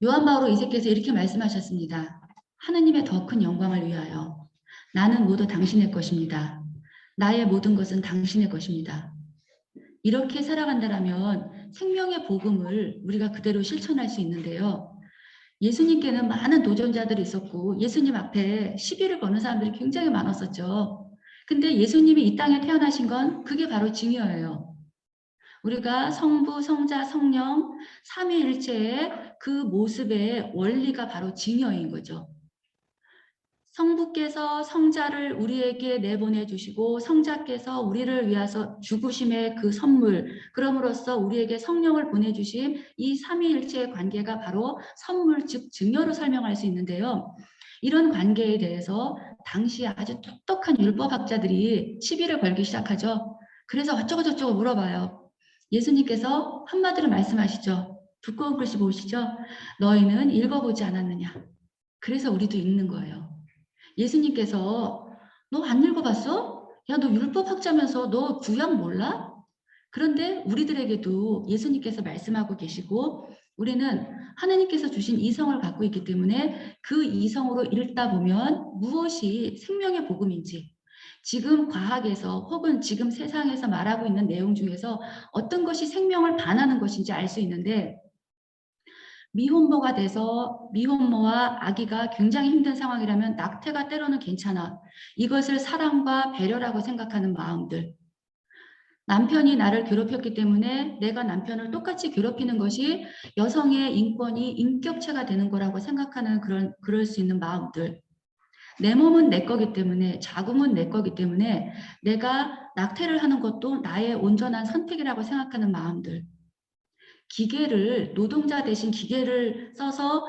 요한 바오로 2세께서 이렇게 말씀하셨습니다. 하느님의 더 큰 영광을 위하여 나는 모두 당신의 것입니다. 나의 모든 것은 당신의 것입니다. 이렇게 살아간다면 생명의 복음을 우리가 그대로 실천할 수 있는데요. 예수님께는 많은 도전자들이 있었고 예수님 앞에 시비를 거는 사람들이 굉장히 많았었죠. 근데 예수님이 이 땅에 태어나신 건 그게 바로 증거예요. 우리가 성부, 성자, 성령, 삼위일체의 그 모습의 원리가 바로 증거인 거죠. 성부께서 성자를 우리에게 내보내 주시고 성자께서 우리를 위해서 죽으심의 그 선물, 그럼으로써 우리에게 성령을 보내주신 이 삼위일체의 관계가 바로 선물, 즉 증거로 설명할 수 있는데요. 이런 관계에 대해서 당시 아주 똑똑한 율법학자들이 시비를 걸기 시작하죠. 그래서 어쩌고저쩌고 물어봐요. 예수님께서 한마디로 말씀하시죠. 두꺼운 글씨 보시죠. 너희는 읽어보지 않았느냐. 그래서 우리도 읽는 거예요. 예수님께서 너 안 읽어봤어? 야, 너 율법학자면서 너 구약 몰라? 그런데 우리들에게도 예수님께서 말씀하고 계시고 우리는 하나님께서 주신 이성을 갖고 있기 때문에 그 이성으로 읽다 보면 무엇이 생명의 복음인지 지금 과학에서 혹은 지금 세상에서 말하고 있는 내용 중에서 어떤 것이 생명을 반하는 것인지 알 수 있는데 미혼모가 돼서 미혼모와 아기가 굉장히 힘든 상황이라면 낙태가 때로는 괜찮아. 이것을 사랑과 배려라고 생각하는 마음들. 남편이 나를 괴롭혔기 때문에 내가 남편을 똑같이 괴롭히는 것이 여성의 인권이 인격체가 되는 거라고 생각하는 그럴 수 있는 마음들. 내 몸은 내 거기 때문에 자궁은 내 거기 때문에 내가 낙태를 하는 것도 나의 온전한 선택이라고 생각하는 마음들. 기계를 노동자 대신 기계를 써서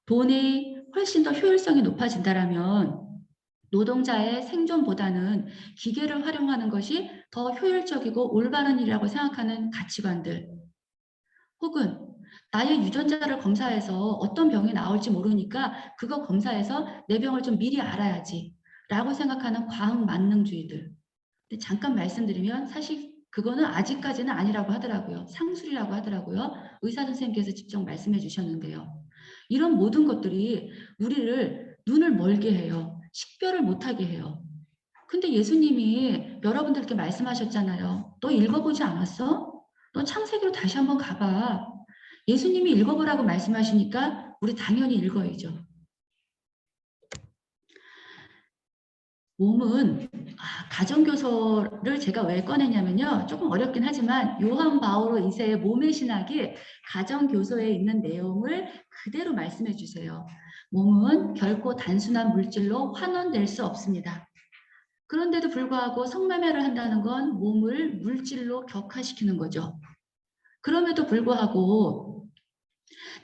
돈이 훨씬 더 효율성이 높아진다라면 노동자의 생존보다는 기계를 활용하는 것이 더 효율적이고 올바른 일이라고 생각하는 가치관들 혹은 나의 유전자를 검사해서 어떤 병이 나올지 모르니까 그거 검사해서 내 병을 좀 미리 알아야지 라고 생각하는 과학 만능주의들. 근데 잠깐 말씀드리면 사실 그거는 아직까지는 아니라고 하더라고요. 상술이라고 하더라고요. 의사 선생님께서 직접 말씀해 주셨는데요. 이런 모든 것들이 우리를 눈을 멀게 해요. 식별을 못하게 해요. 근데 예수님이 여러분들께 말씀하셨잖아요. 너 읽어보지 않았어? 너 창세기로 다시 한번 가봐. 예수님이 읽어보라고 말씀하시니까 우리 당연히 읽어야죠. 몸은 가정교서를 제가 왜 꺼내냐면요. 조금 어렵긴 하지만 요한 바오로 2세의 몸의 신학이 가정교서에 있는 내용을 그대로 말씀해 주세요. 몸은 결코 단순한 물질로 환원될 수 없습니다. 그런데도 불구하고 성매매를 한다는 건 몸을 물질로 격화시키는 거죠. 그럼에도 불구하고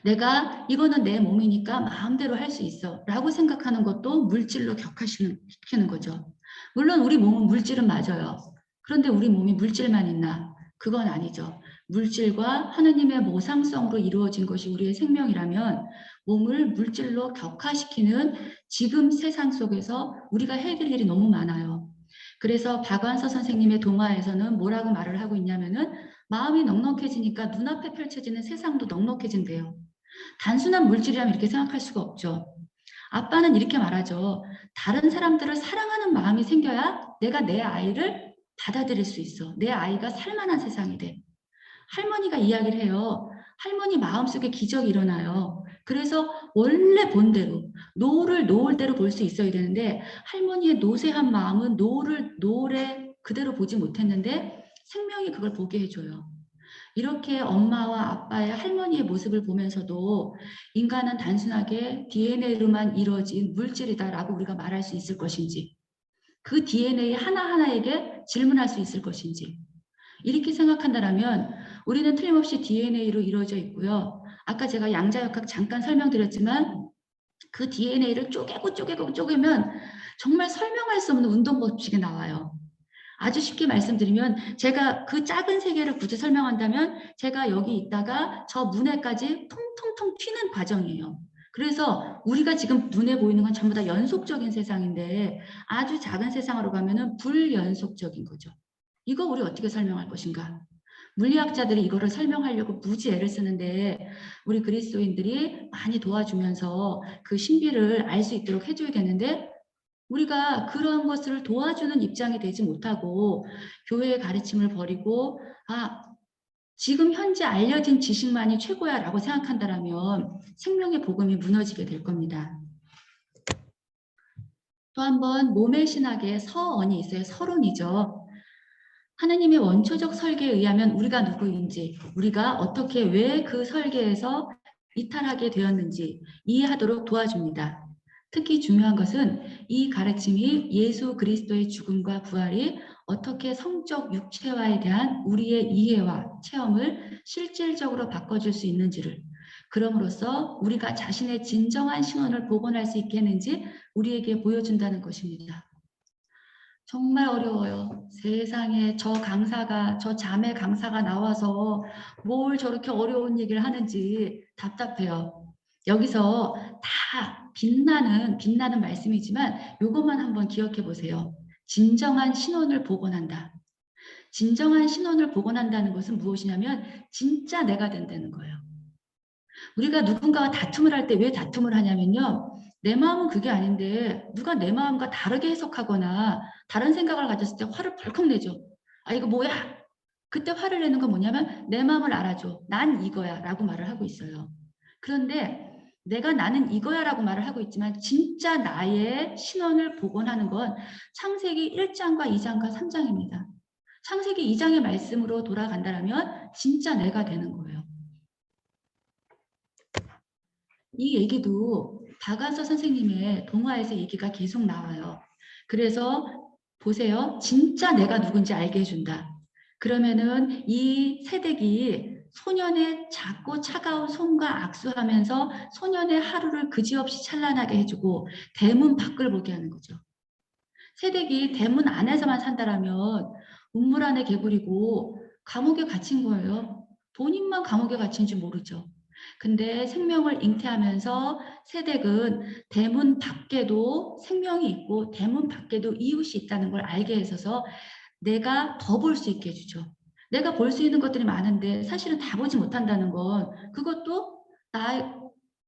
내가 이거는 내 몸이니까 마음대로 할 수 있어 라고 생각하는 것도 물질로 격화시키는 거죠. 물론 우리 몸은 물질은 맞아요. 그런데 우리 몸이 물질만 있나? 그건 아니죠. 물질과 하느님의 모상성으로 이루어진 것이 우리의 생명이라면 몸을 물질로 격화시키는 지금 세상 속에서 우리가 해야 될 일이 너무 많아요. 그래서 박완서 선생님의 동화에서는 뭐라고 말을 하고 있냐면은 마음이 넉넉해지니까 눈앞에 펼쳐지는 세상도 넉넉해진대요. 단순한 물질이라면 이렇게 생각할 수가 없죠. 아빠는 이렇게 말하죠. 다른 사람들을 사랑하는 마음이 생겨야 내가 내 아이를 받아들일 수 있어. 내 아이가 살만한 세상이 돼. 할머니가 이야기를 해요. 할머니 마음속에 기적이 일어나요. 그래서 원래 본대로 노를 노을대로 볼 수 있어야 되는데 할머니의 노쇠한 마음은 노을에 그대로 보지 못했는데 생명이 그걸 보게 해줘요. 이렇게 엄마와 아빠의 할머니의 모습을 보면서도 인간은 단순하게 DNA로만 이루어진 물질이다라고 우리가 말할 수 있을 것인지 그 DNA 하나하나에게 질문할 수 있을 것인지 이렇게 생각한다면 우리는 틀림없이 DNA로 이루어져 있고요. 아까 제가 양자역학 잠깐 설명드렸지만 그 DNA를 쪼개면 정말 설명할 수 없는 운동 법칙이 나와요. 아주 쉽게 말씀드리면 제가 그 작은 세계를 굳이 설명한다면 제가 여기 있다가 저 문에까지 통통통 튀는 과정이에요. 그래서 우리가 지금 눈에 보이는 건 전부 다 연속적인 세상인데 아주 작은 세상으로 가면은 불연속적인 거죠. 이거 우리 어떻게 설명할 것인가? 물리학자들이 이거를 설명하려고 무지 애를 쓰는데 우리 그리스도인들이 많이 도와주면서 그 신비를 알 수 있도록 해줘야 되는데 우리가 그런 것을 도와주는 입장이 되지 못하고 교회의 가르침을 버리고 지금 현재 알려진 지식만이 최고야 라고 생각한다면 생명의 복음이 무너지게 될 겁니다. 또 한 번 몸의 신학에 서언이 있어요. 서론이죠. 하나님의 원초적 설계에 의하면 우리가 누구인지, 우리가 어떻게 왜 그 설계에서 이탈하게 되었는지 이해하도록 도와줍니다. 특히 중요한 것은 이 가르침이 예수 그리스도의 죽음과 부활이 어떻게 성적 육체화에 대한 우리의 이해와 체험을 실질적으로 바꿔줄 수 있는지를, 그럼으로써 우리가 자신의 진정한 신원을 복원할 수 있겠는지 우리에게 보여준다는 것입니다. 정말 어려워요. 세상에 저 자매 강사가 나와서 뭘 저렇게 어려운 얘기를 하는지 답답해요. 여기서 다 빛나는 말씀이지만 이것만 한번 기억해 보세요. 진정한 신원을 복원한다. 진정한 신원을 복원한다는 것은 무엇이냐면 진짜 내가 된다는 거예요. 우리가 누군가와 다툼을 할 때 왜 다툼을 하냐면요. 내 마음은 그게 아닌데 누가 내 마음과 다르게 해석하거나 다른 생각을 가졌을 때 화를 벌컥 내죠. 이거 뭐야? 그때 화를 내는 건 뭐냐면 내 마음을 알아줘. 난 이거야 라고 말을 하고 있어요. 그런데 내가 나는 이거야 라고 말을 하고 있지만 진짜 나의 신원을 복원하는 건 창세기 1장과 2장과 3장입니다. 창세기 2장의 말씀으로 돌아간다면 진짜 내가 되는 거예요. 이 얘기도 박완서 선생님의 동화에서 얘기가 계속 나와요. 그래서 보세요. 진짜 내가 누군지 알게 해준다. 그러면은 이 새댁이 소년의 작고 차가운 손과 악수하면서 소년의 하루를 그지없이 찬란하게 해주고 대문 밖을 보게 하는 거죠. 새댁이 대문 안에서만 산다라면 우물 안에 개구리고 감옥에 갇힌 거예요. 본인만 감옥에 갇힌 줄 모르죠. 근데 생명을 잉태하면서 새댁은 대문 밖에도 생명이 있고 대문 밖에도 이웃이 있다는 걸 알게 해서서 내가 더 볼 수 있게 해주죠. 내가 볼 수 있는 것들이 많은데 사실은 다 보지 못한다는 건 그것도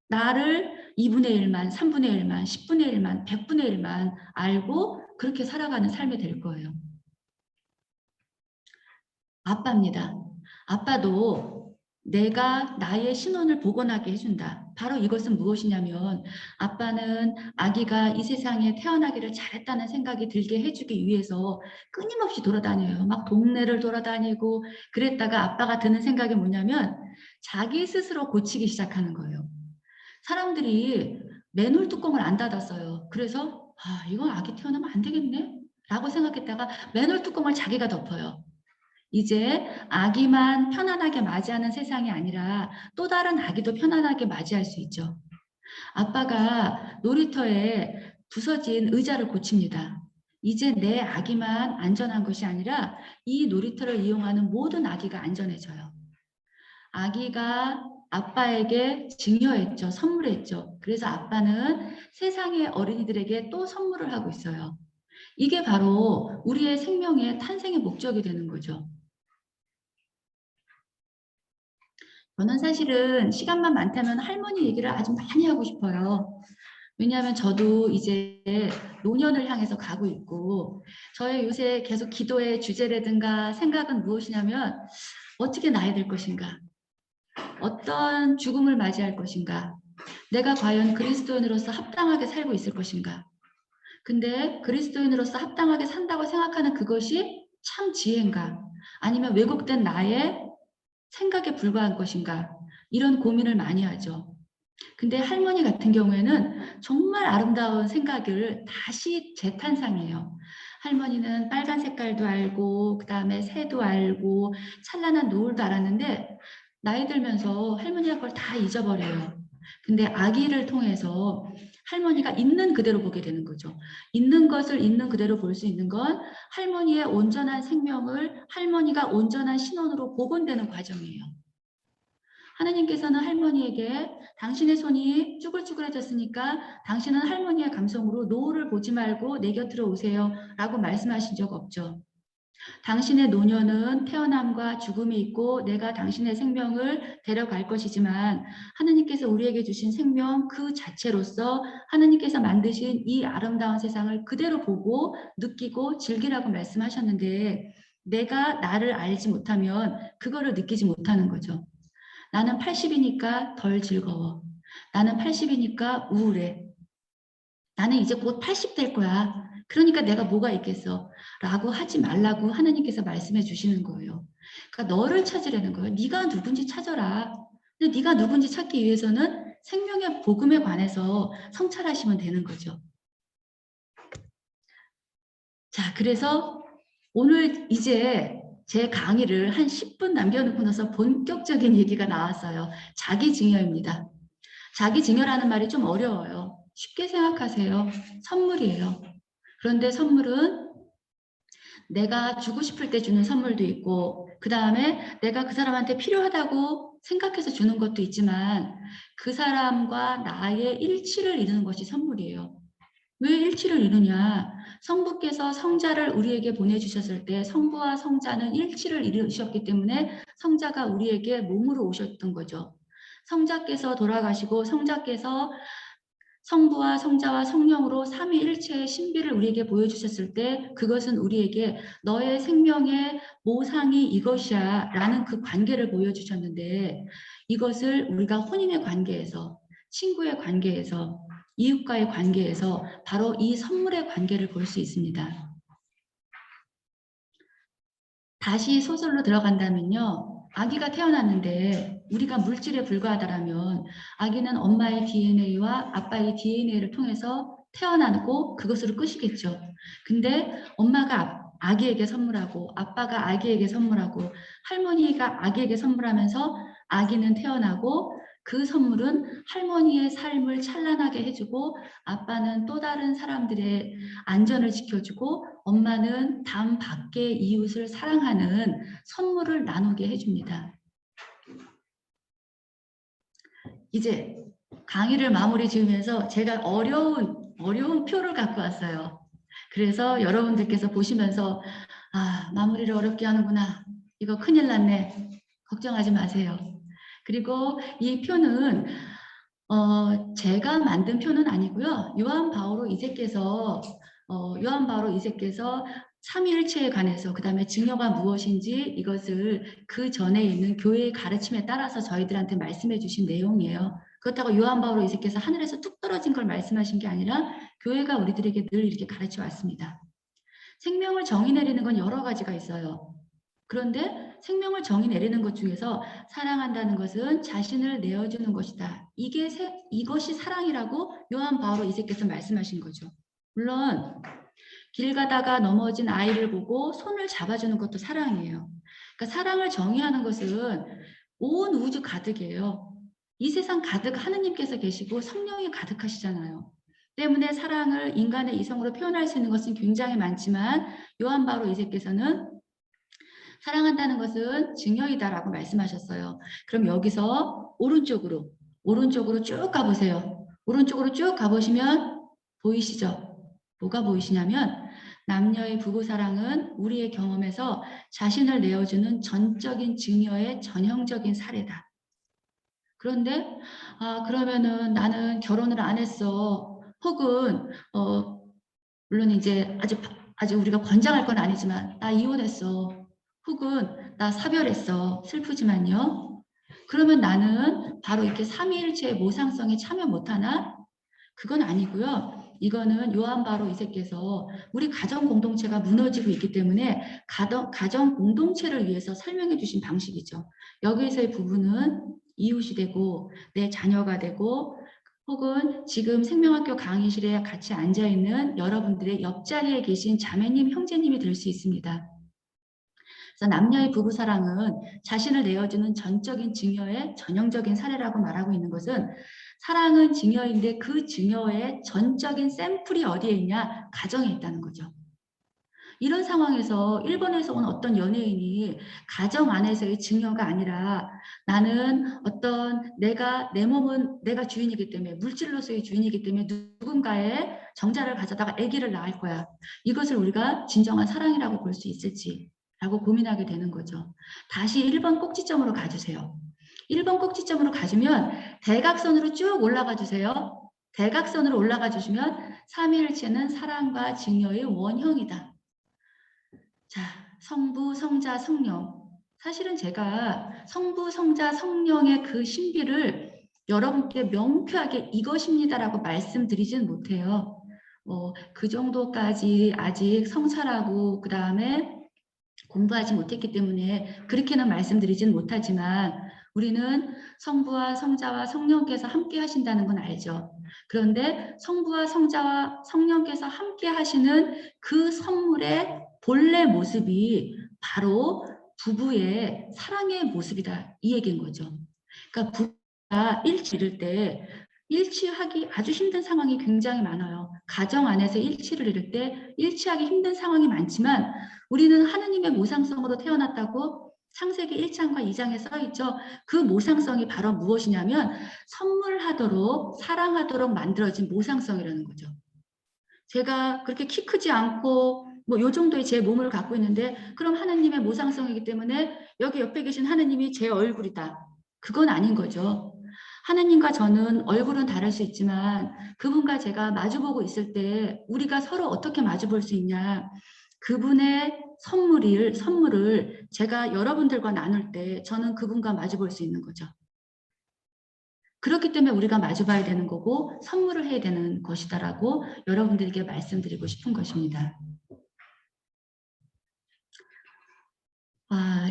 나를 2분의 1만, 3분의 1만, 10분의 1만, 100분의 1만 알고 그렇게 살아가는 삶이 될 거예요. 아빠입니다. 아빠도 내가 나의 신원을 복원하게 해준다. 바로 이것은 무엇이냐면 아빠는 아기가 이 세상에 태어나기를 잘했다는 생각이 들게 해주기 위해서 끊임없이 돌아다녀요. 막 동네를 돌아다니고 그랬다가 아빠가 드는 생각이 뭐냐면 자기 스스로 고치기 시작하는 거예요. 사람들이 맨홀 뚜껑을 안 닫았어요. 그래서 이건 아기 태어나면 안 되겠네 라고 생각했다가 맨홀 뚜껑을 자기가 덮어요. 이제 아기만 편안하게 맞이하는 세상이 아니라 또 다른 아기도 편안하게 맞이할 수 있죠. 아빠가 놀이터에 부서진 의자를 고칩니다. 이제 내 아기만 안전한 것이 아니라 이 놀이터를 이용하는 모든 아기가 안전해져요. 아기가 아빠에게 증여했죠. 선물했죠. 그래서 아빠는 세상의 어린이들에게 또 선물을 하고 있어요. 이게 바로 우리의 생명의 탄생의 목적이 되는 거죠. 저는 사실은 시간만 많다면 할머니 얘기를 아주 많이 하고 싶어요. 왜냐하면 저도 이제 노년을 향해서 가고 있고 저의 요새 계속 기도의 주제라든가 생각은 무엇이냐면 어떻게 나야 될 것인가? 어떤 죽음을 맞이할 것인가? 내가 과연 그리스도인으로서 합당하게 살고 있을 것인가? 근데 그리스도인으로서 합당하게 산다고 생각하는 그것이 참 지혜인가? 아니면 왜곡된 나의 생각에 불과한 것인가? 이런 고민을 많이 하죠. 근데 할머니 같은 경우에는 정말 아름다운 생각을 다시 재탄생해요. 할머니는 빨간 색깔도 알고 그다음에 새도 알고 찬란한 노을도 알았는데 나이 들면서 할머니가 그걸 다 잊어버려요. 근데 아기를 통해서 할머니가 있는 그대로 보게 되는 거죠. 있는 것을 있는 그대로 볼 수 있는 건 할머니의 온전한 생명을 할머니가 온전한 신원으로 복원되는 과정이에요. 하나님께서는 할머니에게 당신의 손이 쭈글쭈글해졌으니까 당신은 할머니의 감성으로 노을을 보지 말고 내 곁으로 오세요 라고 말씀하신 적 없죠. 당신의 노년은 태어남과 죽음이 있고 내가 당신의 생명을 데려갈 것이지만 하느님께서 우리에게 주신 생명 그 자체로서 하느님께서 만드신 이 아름다운 세상을 그대로 보고 느끼고 즐기라고 말씀하셨는데 내가 나를 알지 못하면 그거를 느끼지 못하는 거죠. 나는 80이니까 덜 즐거워. 나는 80이니까 우울해. 나는 이제 곧 80 될 거야. 그러니까 내가 뭐가 있겠어? 라고 하지 말라고 하나님께서 말씀해 주시는 거예요. 그러니까 너를 찾으려는 거예요. 네가 누군지 찾아라. 근데 네가 누군지 찾기 위해서는 생명의 복음에 관해서 성찰하시면 되는 거죠. 자, 그래서 오늘 이제 제 강의를 한 10분 남겨놓고 나서 본격적인 얘기가 나왔어요. 자기 증여입니다. 자기 증여라는 말이 좀 어려워요. 쉽게 생각하세요. 선물이에요. 그런데 선물은 내가 주고 싶을 때 주는 선물도 있고 그 다음에 내가 그 사람한테 필요하다고 생각해서 주는 것도 있지만 그 사람과 나의 일치를 이루는 것이 선물이에요. 왜 일치를 이루냐? 성부께서 성자를 우리에게 보내주셨을 때 성부와 성자는 일치를 이루셨기 때문에 성자가 우리에게 몸으로 오셨던 거죠. 성자께서 돌아가시고 성자께서 성부와 성자와 성령으로 삼위일체의 신비를 우리에게 보여주셨을 때 그것은 우리에게 너의 생명의 모상이 이것이야 라는 그 관계를 보여주셨는데 이것을 우리가 혼인의 관계에서 친구의 관계에서 이웃과의 관계에서 바로 이 선물의 관계를 볼 수 있습니다. 다시 소설로 들어간다면요. 아기가 태어났는데 우리가 물질에 불과하다라면 아기는 엄마의 DNA와 아빠의 DNA를 통해서 태어나고 그것으로 끝이겠죠. 근데 엄마가 아기에게 선물하고 아빠가 아기에게 선물하고 할머니가 아기에게 선물하면서 아기는 태어나고 그 선물은 할머니의 삶을 찬란하게 해주고 아빠는 또 다른 사람들의 안전을 지켜주고 엄마는 담 밖의 이웃을 사랑하는 선물을 나누게 해줍니다. 이제 강의를 마무리 지으면서 제가 어려운 표를 갖고 왔어요. 그래서 여러분들께서 보시면서 아, 마무리를 어렵게 하는구나. 이거 큰일 났네. 걱정하지 마세요. 그리고 이 표는 제가 만든 표는 아니고요. 요한 바오로 2세께서 삼위일체에 관해서 그 다음에 증여가 무엇인지 이것을 그 전에 있는 교회의 가르침에 따라서 저희들한테 말씀해 주신 내용이에요. 그렇다고 요한 바오로 2세께서 하늘에서 뚝 떨어진 걸 말씀하신 게 아니라 교회가 우리들에게 늘 이렇게 가르쳐 왔습니다. 생명을 정의 내리는 건 여러 가지가 있어요. 그런데 생명을 정의 내리는 것 중에서 사랑한다는 것은 자신을 내어주는 것이다. 이것이 사랑이라고 요한 바오로 2세께서 말씀하신 거죠. 물론 길 가다가 넘어진 아이를 보고 손을 잡아주는 것도 사랑이에요. 그러니까 사랑을 정의하는 것은 온 우주 가득이에요. 이 세상 가득 하느님께서 계시고 성령이 가득하시잖아요. 때문에 사랑을 인간의 이성으로 표현할 수 있는 것은 굉장히 많지만 요한 바오로 2세께서는 사랑한다는 것은 증여이다라고 말씀하셨어요. 그럼 여기서 오른쪽으로 쭉 가보세요. 오른쪽으로 쭉 가보시면 보이시죠? 뭐가 보이시냐면 남녀의 부부사랑은 우리의 경험에서 자신을 내어주는 전적인 증여의 전형적인 사례다. 그런데 그러면은 나는 결혼을 안 했어. 혹은 물론 이제 아직 우리가 권장할 건 아니지만 나 이혼했어. 혹은 나 사별했어. 슬프지만요. 그러면 나는 바로 이렇게 삼위일체의 모상성에 참여 못하나? 그건 아니고요. 이거는 요한 바로 2세께서 우리 가정 공동체가 무너지고 있기 때문에 가정 공동체를 위해서 설명해 주신 방식이죠. 여기서의 부분은 이웃이 되고 내 자녀가 되고 혹은 지금 생명학교 강의실에 같이 앉아있는 여러분들의 옆자리에 계신 자매님, 형제님이 될 수 있습니다. 그래서 남녀의 부부사랑은 자신을 내어주는 전적인 증여의 전형적인 사례라고 말하고 있는 것은 사랑은 증여인데 그 증여의 전적인 샘플이 어디에 있냐? 가정에 있다는 거죠. 이런 상황에서 일본에서 온 어떤 연예인이 가정 안에서의 증여가 아니라 나는 어떤 내 몸은 내가 주인이기 때문에 물질로서의 주인이기 때문에 누군가의 정자를 가져다가 아기를 낳을 거야. 이것을 우리가 진정한 사랑이라고 볼 수 있을지라고 고민하게 되는 거죠. 다시 1번 꼭지점으로 가주세요. 1번 꼭지점으로 가주면 대각선으로 쭉 올라가 주세요. 대각선으로 올라가 주시면 삼위일체는 사랑과 증여의 원형이다. 자, 성부, 성자, 성령. 사실은 제가 성부, 성자, 성령의 그 신비를 여러분께 명쾌하게 이것입니다라고 말씀드리진 못해요. 그 정도까지 아직 성찰하고 그 다음에 공부하지 못했기 때문에 그렇게는 말씀드리진 못하지만 우리는 성부와 성자와 성령께서 함께 하신다는 건 알죠. 그런데 성부와 성자와 성령께서 함께 하시는 그 선물의 본래 모습이 바로 부부의 사랑의 모습이다. 이 얘기인 거죠. 그러니까 부부가 일치를 때 일치하기 아주 힘든 상황이 굉장히 많아요. 가정 안에서 일치를 이룰 때 일치하기 힘든 상황이 많지만 우리는 하느님의 모상성으로 태어났다고 창세기 1장과 2장에 써있죠. 그 모상성이 바로 무엇이냐면 선물하도록 사랑하도록 만들어진 모상성이라는 거죠. 제가 그렇게 키 크지 않고 뭐 요 정도의 제 몸을 갖고 있는데 그럼 하느님의 모상성이기 때문에 여기 옆에 계신 하느님이 제 얼굴이다. 그건 아닌 거죠. 하느님과 저는 얼굴은 다를 수 있지만 그분과 제가 마주보고 있을 때 우리가 서로 어떻게 마주볼 수 있냐. 그분의 선물을 제가 여러분들과 나눌 때 저는 그분과 마주볼 수 있는 거죠. 그렇기 때문에 우리가 마주봐야 되는 거고 선물을 해야 되는 것이다라고 여러분들에게 말씀드리고 싶은 것입니다.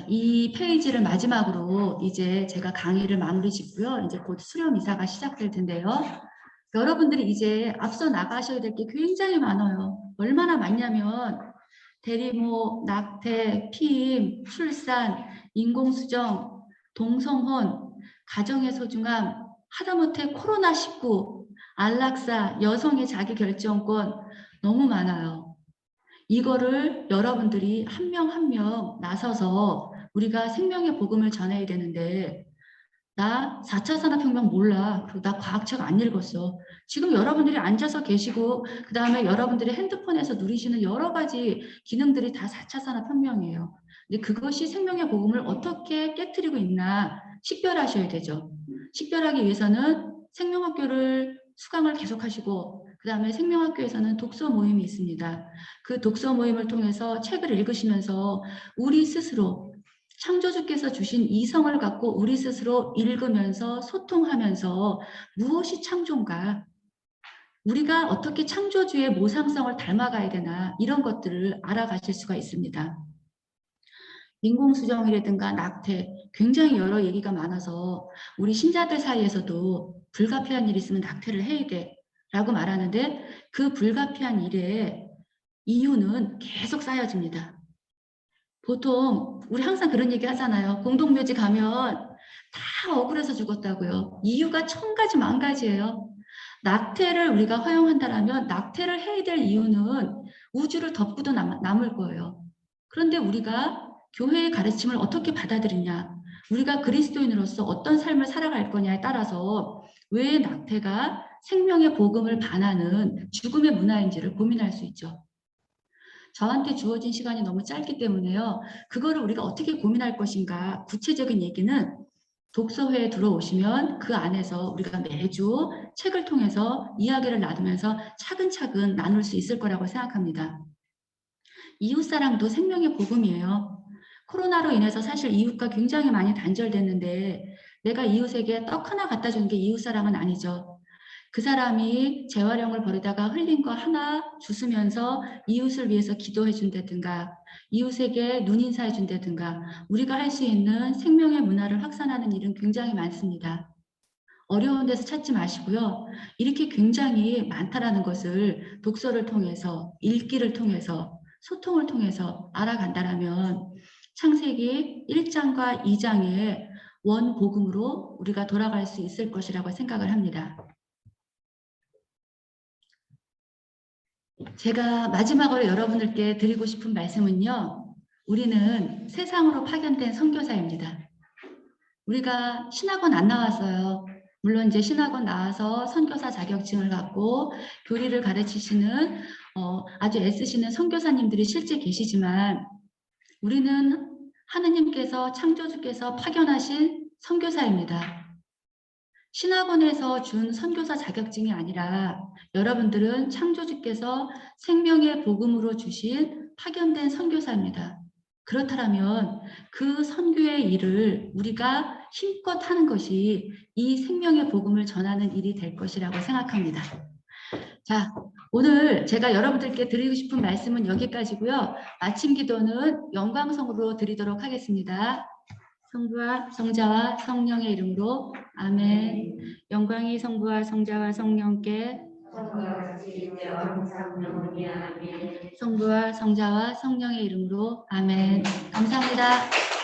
이 페이지를 마지막으로 이제 제가 강의를 마무리 짓고요. 이제 곧 수렴 이사가 시작될 텐데요. 여러분들이 이제 앞서 나가셔야 될 게 굉장히 많아요. 얼마나 많냐면 대리모, 낙태, 피임, 출산, 인공수정, 동성혼, 가정의 소중함, 하다못해 코로나19, 안락사, 여성의 자기결정권 너무 많아요. 이거를 여러분들이 한 명 한 명 나서서 우리가 생명의 복음을 전해야 되는데 나 4차 산업혁명 몰라. 그리고 나 과학책 안 읽었어. 지금 여러분들이 앉아서 계시고 그 다음에 여러분들이 핸드폰에서 누리시는 여러 가지 기능들이 다 4차 산업혁명이에요. 근데 그것이 생명의 복음을 어떻게 깨트리고 있나 식별하셔야 되죠. 식별하기 위해서는 생명학교를 수강을 계속하시고 그 다음에 생명학교에서는 독서 모임이 있습니다. 그 독서 모임을 통해서 책을 읽으시면서 우리 스스로 창조주께서 주신 이성을 갖고 우리 스스로 읽으면서 소통하면서 무엇이 창조인가? 우리가 어떻게 창조주의 모상성을 닮아가야 되나? 이런 것들을 알아가실 수가 있습니다. 인공수정이라든가 낙태 굉장히 여러 얘기가 많아서 우리 신자들 사이에서도 불가피한 일이 있으면 낙태를 해야 돼 라고 말하는데 그 불가피한 일의 이유는 계속 쌓여집니다. 보통 우리 항상 그런 얘기 하잖아요. 공동묘지 가면 다 억울해서 죽었다고요. 이유가 1000가지 만가지예요. 낙태를 우리가 허용한다라면 낙태를 해야 될 이유는 우주를 덮고도 남을 거예요. 그런데 우리가 교회의 가르침을 어떻게 받아들이냐, 우리가 그리스도인으로서 어떤 삶을 살아갈 거냐에 따라서 왜 낙태가 생명의 복음을 반하는 죽음의 문화인지를 고민할 수 있죠. 저한테 주어진 시간이 너무 짧기 때문에요. 그거를 우리가 어떻게 고민할 것인가 구체적인 얘기는 독서회에 들어오시면 그 안에서 우리가 매주 책을 통해서 이야기를 나누면서 차근차근 나눌 수 있을 거라고 생각합니다. 이웃사랑도 생명의 복음이에요. 코로나로 인해서 사실 이웃과 굉장히 많이 단절됐는데 내가 이웃에게 떡 하나 갖다 주는 게 이웃사랑은 아니죠. 그 사람이 재활용을 버리다가 흘린 거 하나 주스면서 이웃을 위해서 기도해 준다든가 이웃에게 눈인사해 준다든가 우리가 할 수 있는 생명의 문화를 확산하는 일은 굉장히 많습니다. 어려운 데서 찾지 마시고요. 이렇게 굉장히 많다라는 것을 독서를 통해서 읽기를 통해서 소통을 통해서 알아간다라면 창세기 1장과 2장의 원복음으로 우리가 돌아갈 수 있을 것이라고 생각을 합니다. 제가 마지막으로 여러분들께 드리고 싶은 말씀은요. 우리는 세상으로 파견된 선교사입니다. 우리가 신학원 안 나왔어요. 물론 이제 신학원 나와서 선교사 자격증을 갖고 교리를 가르치시는 아주 애쓰시는 선교사님들이 실제 계시지만 우리는 하느님께서 창조주께서 파견하신 선교사입니다. 신학원에서 준 선교사 자격증이 아니라 여러분들은 창조주께서 생명의 복음으로 주신 파견된 선교사입니다. 그렇다면 그 선교의 일을 우리가 힘껏 하는 것이 이 생명의 복음을 전하는 일이 될 것이라고 생각합니다. 자, 오늘 제가 여러분들께 드리고 싶은 말씀은 여기까지고요. 마침 기도는 영광성으로 드리도록 하겠습니다. 성부와 성자와 성령의 이름으로 아멘. 영광이 성부와 성자와 성령께 성부와 성자와 성령의 이름으로 아멘. 감사합니다.